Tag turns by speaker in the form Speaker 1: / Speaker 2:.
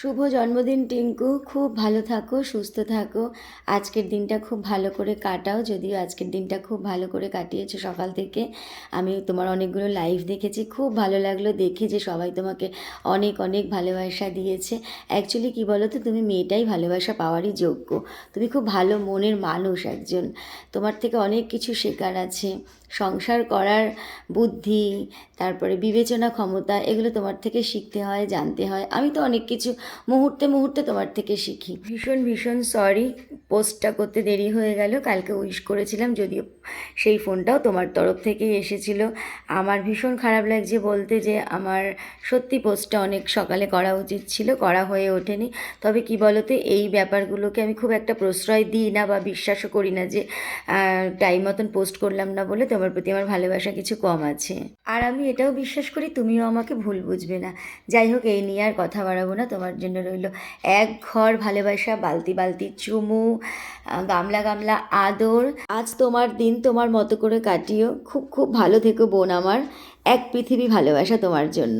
Speaker 1: শুভ জন্মদিন টিঙ্কু, খুব ভালো থাকো, সুস্থ থাকো। আজকের দিনটা খুব ভালো করে কাটাও, যদিও আজকের দিনটা খুব ভালো করে কাটিয়েছো সকাল থেকে। আমি তোমার অনেকগুলো লাইভ দেখেছি, খুব ভালো লাগলো দেখে যে সবাই তোমাকে অনেক অনেক ভালোবাসা দিয়েছে। অ্যাকচুয়ালি কী বলো তো, তুমি মেয়েটাই ভালোবাসা পাওয়ারই যোগ্য। তুমি খুব ভালো মনের মানুষ একজন, তোমার থেকে অনেক কিছু শেখার আছে। সংসার করার বুদ্ধি, তারপরে বিবেচনা ক্ষমতা, এগুলো তোমার থেকে শিখতে হয়, জানতে হয়। আমি তো অনেক কিছু মুহূর্তে মুহূর্তে তোমার থেকে শিখি। ভীষণ ভীষণ সরি, পোস্টটা করতে দেরি হয়ে গেল। কালকে উইশ করেছিলাম, যদিও সেই ফোনটাও তোমার তরফ থেকেই এসেছিল। আমার ভীষণ খারাপ লাগছে বলতে যে আমার সত্যি পোস্টটা অনেক সকালে করা উচিত ছিল, করা হয়ে ওঠেনি। তবে কি বলতে, এই ব্যাপারগুলোকে আমি খুব একটা প্রশ্রয় দিই না বা বিশ্বাসও করি না যে টাইম মতন পোস্ট করলাম না বলে তোমার প্রতি আমার ভালোবাসা কিছু কম আছে। আর আমি এটাও বিশ্বাস করি তুমিও আমাকে ভুল বুঝবে না। যাই হোক, এই নিয়ে আর কথা বাড়াবো না। তোমার জন্য রইল এক ঘর ভালোবাসা, বালতি বালতি চুমু, গামলা গামলা আদর। আজ তোমার দিন তোমার মতো করে কাটিও। খুব খুব ভালো থেকো বোন আমার। এক পৃথিবী ভালোবাসা তোমার জন্য।